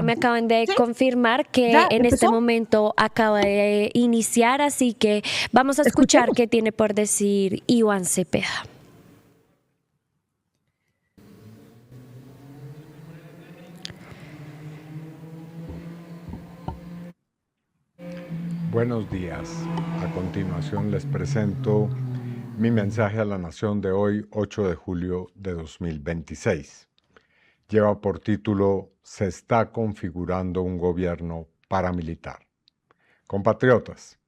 me acaban de Sí, confirmar que ya en este empezó. momento acaba de iniciar, así que vamos a escuchar Escuchemos. qué tiene por decir Iván Cepeda. Buenos días. A continuación les presento mi mensaje a la nación de hoy, 8 de julio de 2026. Lleva por título "Se está configurando un gobierno paramilitar". Compatriotas,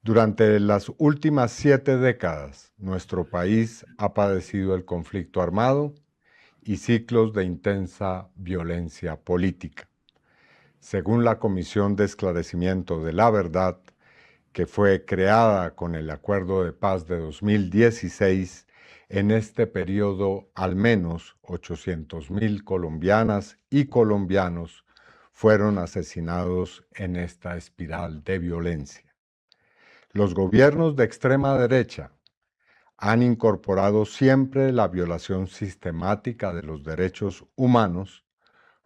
durante las últimas 7 décadas, nuestro país ha padecido el conflicto armado y ciclos de intensa violencia política. Según la Comisión de Esclarecimiento de la Verdad, que fue creada con el Acuerdo de Paz de 2016, en este periodo al menos 800.000 colombianas y colombianos fueron asesinados en esta espiral de violencia. Los gobiernos de extrema derecha han incorporado siempre la violación sistemática de los derechos humanos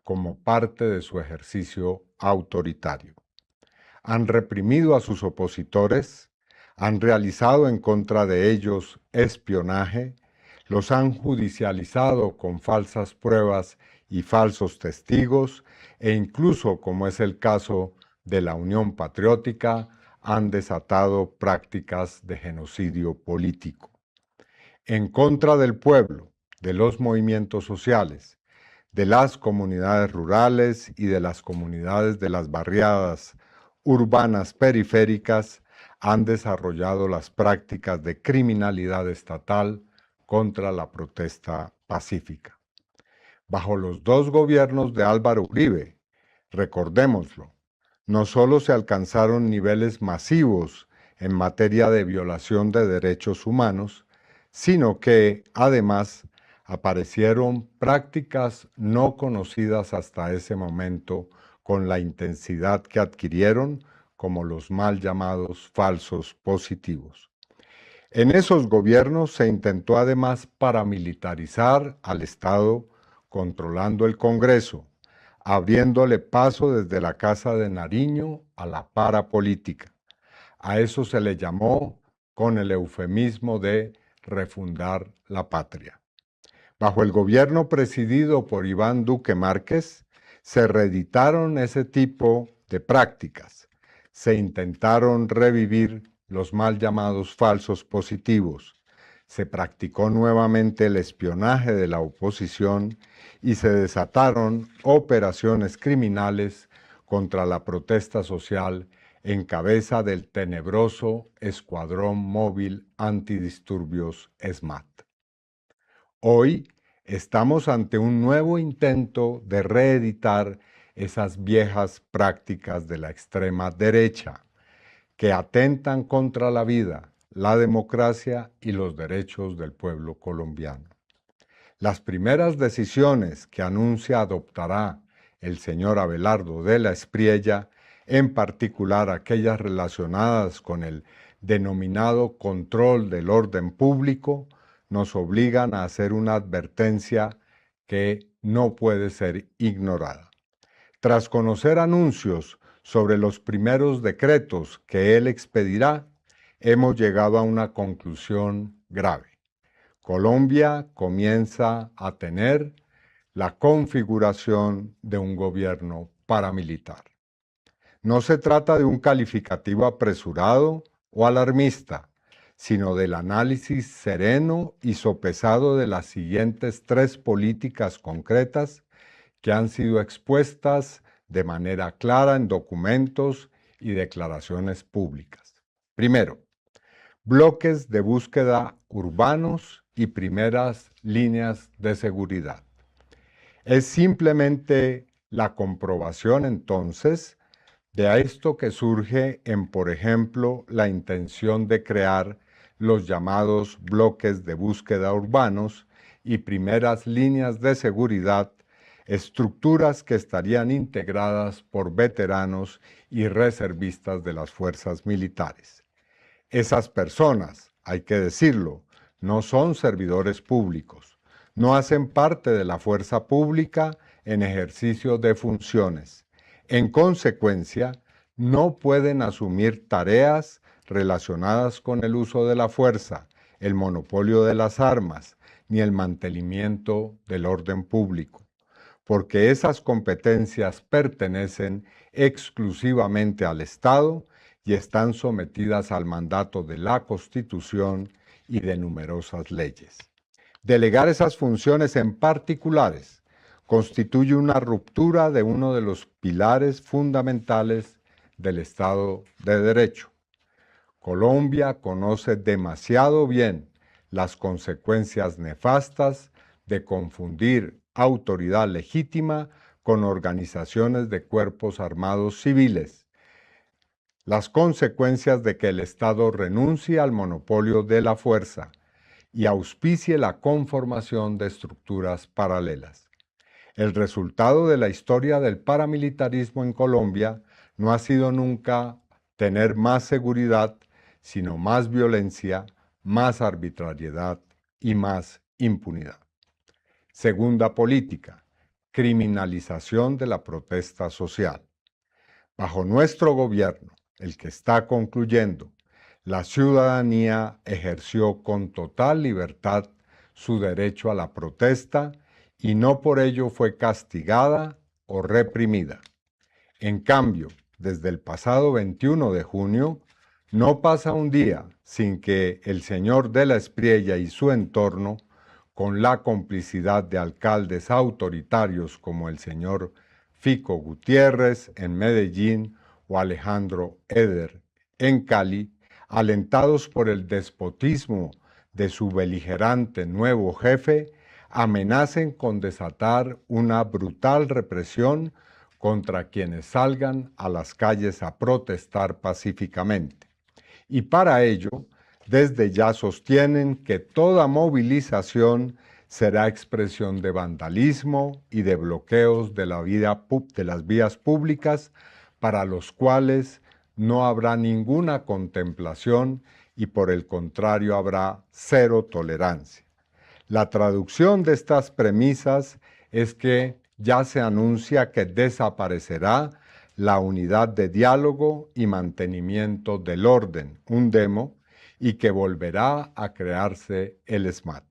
como parte de su ejercicio autoritario. Han reprimido a sus opositores, han realizado en contra de ellos espionaje, los han judicializado con falsas pruebas y falsos testigos, e incluso, como es el caso de la Unión Patriótica, han desatado prácticas de genocidio político. En contra del pueblo, de los movimientos sociales, de las comunidades rurales y de las comunidades de las barriadas urbanas periféricas, han desarrollado las prácticas de criminalidad estatal contra la protesta pacífica. Bajo los dos gobiernos de Álvaro Uribe, recordémoslo, no solo se alcanzaron niveles masivos en materia de violación de derechos humanos, sino que, además, aparecieron prácticas no conocidas hasta ese momento con la intensidad que adquirieron, como los mal llamados falsos positivos. En esos gobiernos se intentó además paramilitarizar al Estado, controlando el Congreso, abriéndole paso desde la Casa de Nariño a la parapolítica. A eso se le llamó con el eufemismo de refundar la patria. Bajo el gobierno presidido por Iván Duque Márquez, se reeditaron ese tipo de prácticas. Se intentaron revivir los mal llamados falsos positivos. Se practicó nuevamente el espionaje de la oposición y se desataron operaciones criminales contra la protesta social en cabeza del tenebroso Escuadrón Móvil Antidisturbios SMAT. Hoy estamos ante un nuevo intento de reeditar esas viejas prácticas de la extrema derecha que atentan contra la vida, la democracia y los derechos del pueblo colombiano. Las primeras decisiones que anuncia adoptará el señor Abelardo de la Espriella, en particular aquellas relacionadas con el denominado control del orden público, nos obligan a hacer una advertencia que no puede ser ignorada. Tras conocer anuncios sobre los primeros decretos que él expedirá, hemos llegado a una conclusión grave. Colombia comienza a tener la configuración de un gobierno paramilitar. No se trata de un calificativo apresurado o alarmista, sino del análisis sereno y sopesado de las siguientes 3 políticas concretas que han sido expuestas de manera clara en documentos y declaraciones públicas. Primero, bloques de búsqueda urbanos y primeras líneas de seguridad. Es simplemente la comprobación entonces de esto que surge en, por ejemplo, la intención de crear los llamados bloques de búsqueda urbanos y primeras líneas de seguridad, estructuras que estarían integradas por veteranos y reservistas de las fuerzas militares. Esas personas, hay que decirlo, no son servidores públicos, no hacen parte de la fuerza pública en ejercicio de funciones. En consecuencia, no pueden asumir tareas relacionadas con el uso de la fuerza, el monopolio de las armas, ni el mantenimiento del orden público, porque esas competencias pertenecen exclusivamente al Estado y están sometidas al mandato de la Constitución y de numerosas leyes. Delegar esas funciones en particulares constituye una ruptura de uno de los pilares fundamentales del Estado de Derecho. Colombia conoce demasiado bien las consecuencias nefastas de confundir autoridad legítima con organizaciones de cuerpos armados civiles, las consecuencias de que el Estado renuncie al monopolio de la fuerza y auspicie la conformación de estructuras paralelas. El resultado de la historia del paramilitarismo en Colombia no ha sido nunca tener más seguridad, sino más violencia, más arbitrariedad y más impunidad. Segunda política, criminalización de la protesta social. Bajo nuestro gobierno, el que está concluyendo, la ciudadanía ejerció con total libertad su derecho a la protesta y no por ello fue castigada o reprimida. En cambio, desde el pasado 21 de junio, no pasa un día sin que el señor de la Espriella y su entorno, con la complicidad de alcaldes autoritarios como el señor Fico Gutiérrez en Medellín o Alejandro Eder en Cali, alentados por el despotismo de su beligerante nuevo jefe, amenacen con desatar una brutal represión contra quienes salgan a las calles a protestar pacíficamente. Y para ello, desde ya sostienen que toda movilización será expresión de vandalismo y de bloqueos de las vías públicas, para los cuales no habrá ninguna contemplación y por el contrario habrá cero tolerancia. La traducción de estas premisas es que ya se anuncia que desaparecerá la unidad de diálogo y mantenimiento del orden, UNDEMO, y que volverá a crearse el ESMAD.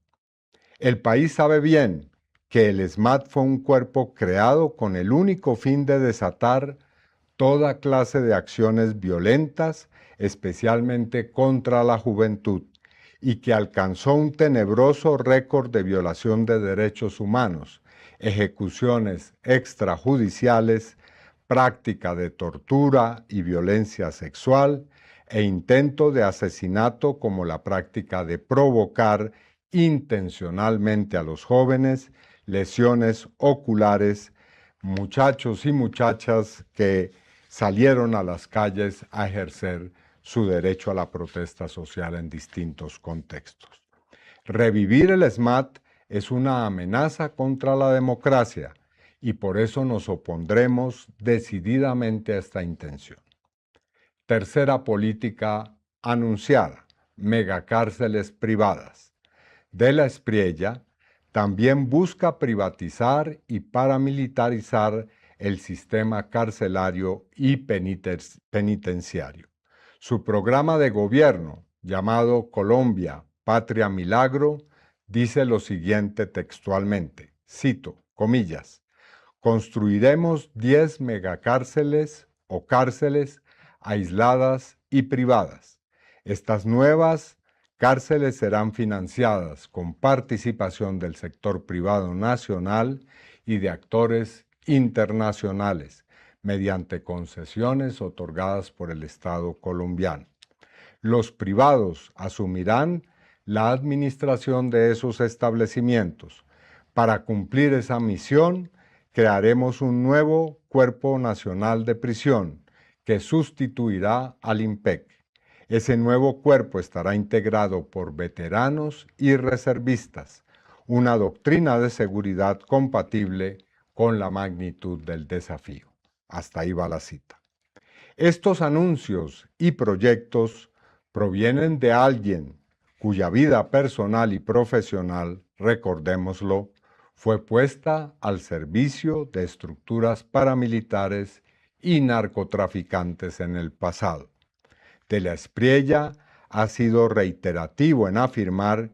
El país sabe bien que el ESMAD fue un cuerpo creado con el único fin de desatar toda clase de acciones violentas, especialmente contra la juventud, y que alcanzó un tenebroso récord de violación de derechos humanos, ejecuciones extrajudiciales, práctica de tortura y violencia sexual, e intento de asesinato como la práctica de provocar intencionalmente a los jóvenes lesiones oculares, muchachos y muchachas que salieron a las calles a ejercer su derecho a la protesta social en distintos contextos. Revivir el ESMAD es una amenaza contra la democracia y por eso nos opondremos decididamente a esta intención. Tercera política anunciada, megacárceles privadas. De la Espriella también busca privatizar y paramilitarizar el sistema carcelario y penitenciario. Su programa de gobierno, llamado Colombia, Patria Milagro, dice lo siguiente textualmente, cito, comillas, construiremos 10 megacárceles o cárceles aisladas y privadas. Estas nuevas cárceles serán financiadas con participación del sector privado nacional y de actores internacionales, mediante concesiones otorgadas por el Estado colombiano. Los privados asumirán la administración de esos establecimientos. Para cumplir esa misión, crearemos un nuevo Cuerpo Nacional de Prisión que sustituirá al IMPEC. Ese nuevo cuerpo estará integrado por veteranos y reservistas, una doctrina de seguridad compatible con la magnitud del desafío. Hasta ahí va la cita. Estos anuncios y proyectos provienen de alguien cuya vida personal y profesional, recordémoslo, fue puesta al servicio de estructuras paramilitares y narcotraficantes en el pasado. De la Espriella ha sido reiterativo en afirmar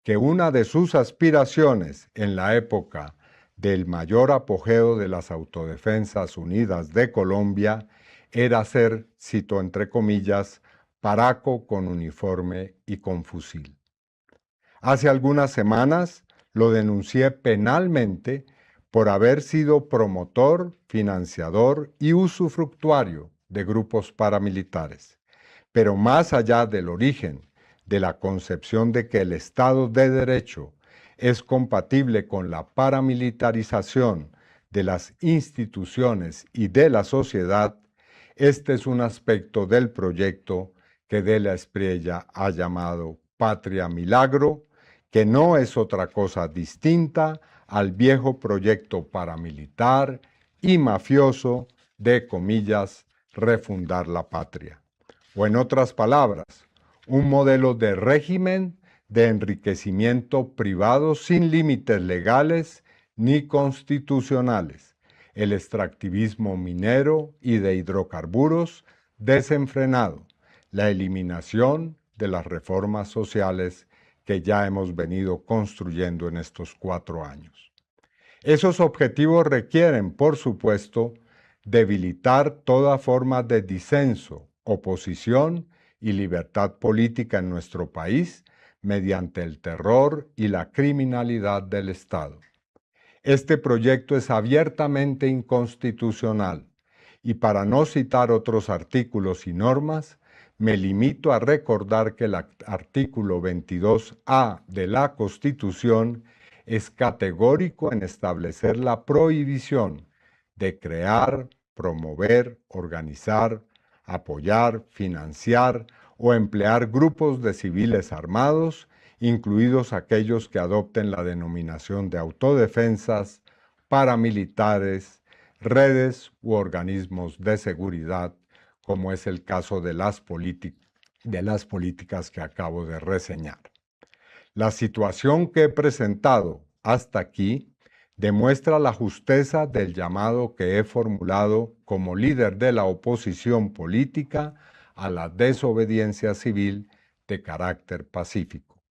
que una de sus aspiraciones en la época del mayor apogeo de las Autodefensas Unidas de Colombia era ser, cito entre comillas, paraco con uniforme y con fusil. Hace algunas semanas lo denuncié penalmente por haber sido promotor, financiador y usufructuario de grupos paramilitares. Pero más allá del origen de la concepción de que el Estado de Derecho es compatible con la paramilitarización de las instituciones y de la sociedad, este es un aspecto del proyecto que de la Espriella ha llamado Patria Milagro, que no es otra cosa distinta al viejo proyecto paramilitar y mafioso de, comillas, refundar la patria. O en otras palabras, un modelo de régimen de enriquecimiento privado sin límites legales ni constitucionales, el extractivismo minero y de hidrocarburos desenfrenado, la eliminación de las reformas sociales que ya hemos venido construyendo en estos 4 años. Esos objetivos requieren, por supuesto, debilitar toda forma de disenso, oposición y libertad política en nuestro país mediante el terror y la criminalidad del Estado. Este proyecto es abiertamente inconstitucional y, para no citar otros artículos y normas, me limito a recordar que el artículo 22A de la Constitución es categórico en establecer la prohibición de crear, promover, organizar, apoyar, financiar o emplear grupos de civiles armados, incluidos aquellos que adopten la denominación de autodefensas, paramilitares, redes u organismos de seguridad, como es el caso de las políticas que acabo de reseñar. La situación que he presentado hasta aquí demuestra la justeza del llamado que he formulado como líder de la oposición política a la desobediencia civil de carácter pacífico.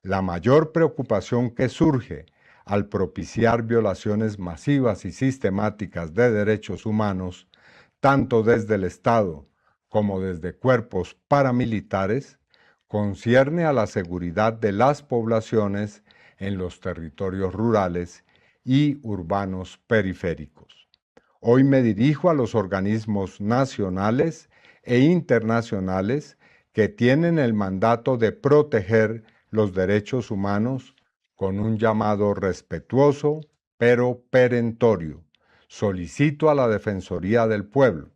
La mayor preocupación que surge al propiciar violaciones masivas y sistemáticas de derechos humanos, tanto desde el Estado como desde cuerpos paramilitares, concierne a la seguridad de las poblaciones en los territorios rurales y urbanos periféricos. Hoy me dirijo a los organismos nacionales e internacionales que tienen el mandato de proteger los derechos humanos con un llamado respetuoso pero perentorio. Solicito a la Defensoría del Pueblo,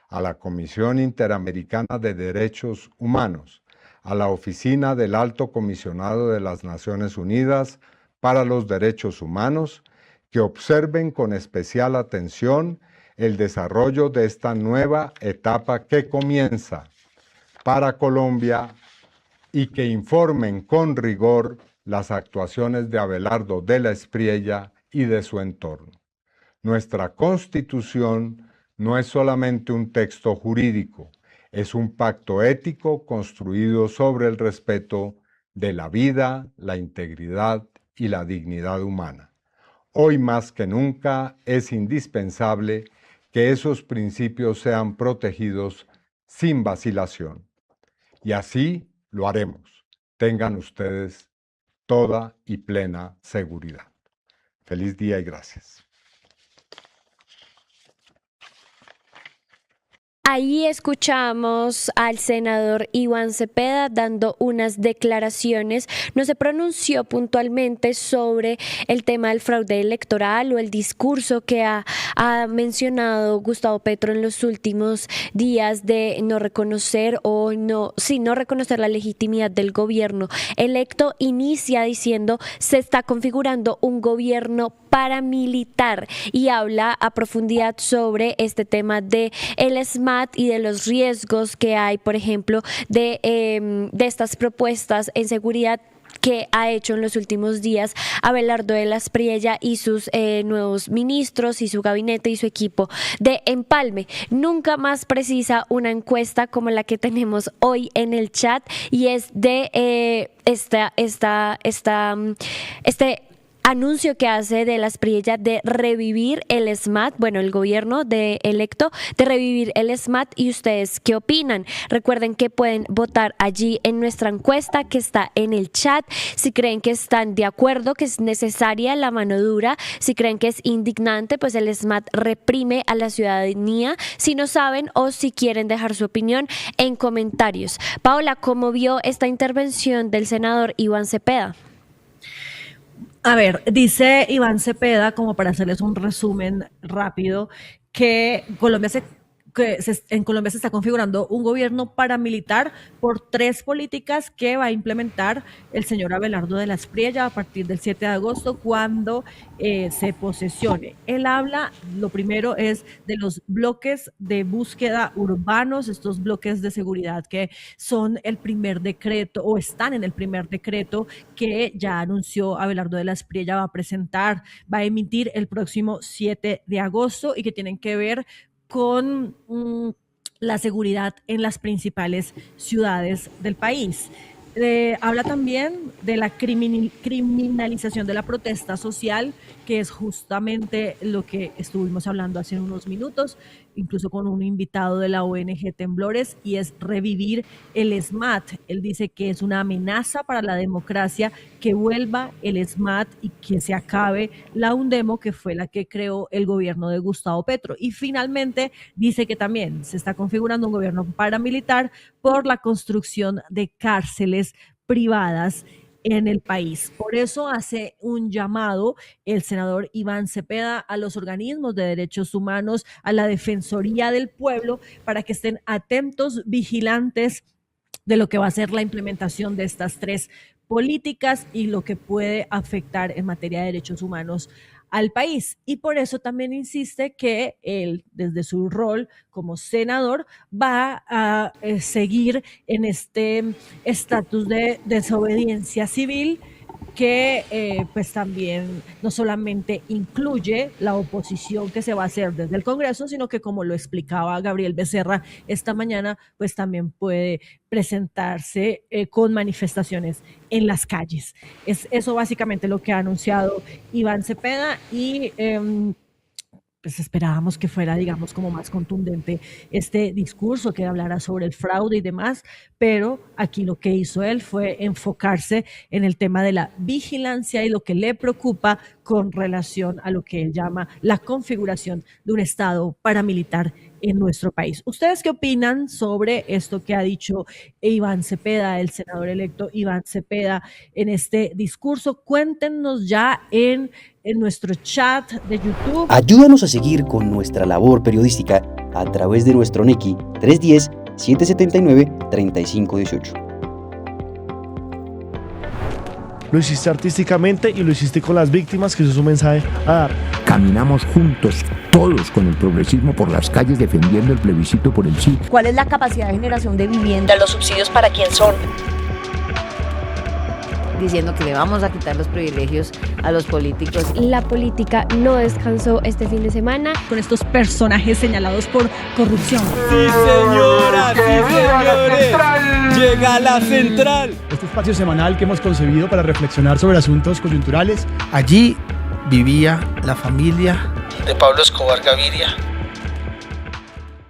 a la Comisión Interamericana de Derechos Humanos, a la Oficina del Alto Comisionado de las Naciones Unidas para los Derechos Humanos, que observen con especial atención el desarrollo de esta nueva etapa que comienza para Colombia y que informen con rigor las actuaciones de Abelardo de la Espriella y de su entorno. Nuestra Constitución no es solamente un texto jurídico, es un pacto ético construido sobre el respeto de la vida, la integridad y la dignidad humana. Hoy más que nunca es indispensable que esos principios sean protegidos sin vacilación. Y así lo haremos. Tengan ustedes toda y plena seguridad. Feliz día y gracias. Ahí escuchamos al senador Iván Cepeda dando unas declaraciones. No se pronunció puntualmente sobre el tema del fraude electoral o el discurso que ha mencionado Gustavo Petro en los últimos días de no reconocer no reconocer la legitimidad del gobierno electo. Inicia diciendo: se está configurando un gobierno paramilitar, y habla a profundidad sobre este tema de el SMAT y de los riesgos que hay, por ejemplo, de estas propuestas en seguridad que ha hecho en los últimos días Abelardo de la Espriella y sus nuevos ministros y su gabinete y su equipo de empalme. Nunca más precisa una encuesta como la que tenemos hoy en el chat, y es de este anuncio que hace de la Espriella de revivir el SMAT, bueno, el gobierno electo, de revivir el SMAT. ¿Y ustedes qué opinan? Recuerden que pueden votar allí en nuestra encuesta que está en el chat, si creen que están de acuerdo, que es necesaria la mano dura, si creen que es indignante, pues el SMAT reprime a la ciudadanía, si no saben, o si quieren dejar su opinión en comentarios. Paola, ¿cómo vio esta intervención del senador Iván Cepeda? A ver, dice Iván Cepeda, como para hacerles un resumen rápido, que en Colombia se está configurando un gobierno paramilitar por 3 políticas que va a implementar el señor Abelardo de la Espriella a partir del 7 de agosto, cuando se posesione. Él habla, lo primero es de los bloques de búsqueda urbanos, estos bloques de seguridad que son el primer decreto, o están en el primer decreto que ya anunció Abelardo de la Espriella va a emitir el próximo 7 de agosto y que tienen que ver con la seguridad en las principales ciudades del país. Habla también de la criminalización de la protesta social, que es justamente lo que estuvimos hablando hace unos minutos, incluso con un invitado de la ONG Temblores, y es revivir el SMAT. Él dice que es una amenaza para la democracia que vuelva el SMAT y que se acabe la UNDEMO, que fue la que creó el gobierno de Gustavo Petro. Y finalmente dice que también se está configurando un gobierno paramilitar por la construcción de cárceles privadas en el país. Por eso hace un llamado el senador Iván Cepeda a los organismos de derechos humanos, a la Defensoría del Pueblo, para que estén atentos, vigilantes de lo que va a ser la implementación de estas 3 políticas y lo que puede afectar en materia de derechos humanos al país. Y por eso también insiste que él, desde su rol como senador, va a seguir en este estatus de desobediencia civil, que pues también no solamente incluye la oposición que se va a hacer desde el Congreso, sino que, como lo explicaba Gabriel Becerra esta mañana, pues también puede presentarse con manifestaciones en las calles. Es eso básicamente lo que ha anunciado Iván Cepeda, y pues esperábamos que fuera, digamos, como más contundente este discurso, que hablara sobre el fraude y demás, pero aquí lo que hizo él fue enfocarse en el tema de la vigilancia y lo que le preocupa con relación a lo que él llama la configuración de un Estado paramilitar en nuestro país. ¿Ustedes qué opinan sobre esto que ha dicho Iván Cepeda, el senador electo Iván Cepeda, en este discurso? Cuéntenos ya en nuestro chat de YouTube. Ayúdanos a seguir con nuestra labor periodística a través de nuestro NECI 310-779-3518. Lo hiciste artísticamente y lo hiciste con las víctimas, que eso es un mensaje a dar. Caminamos juntos, todos con el progresismo por las calles defendiendo el plebiscito por el sí. ¿Cuál es la capacidad de generación de vivienda? ¿Los subsidios para quién son? Diciendo que le vamos a quitar los privilegios a los políticos. La política no descansó este fin de semana con estos personajes señalados por corrupción. Sí, señora, sí, señores. Llega la central. Este espacio semanal que hemos concebido para reflexionar sobre asuntos coyunturales. Allí vivía la familia de Pablo Escobar Gaviria.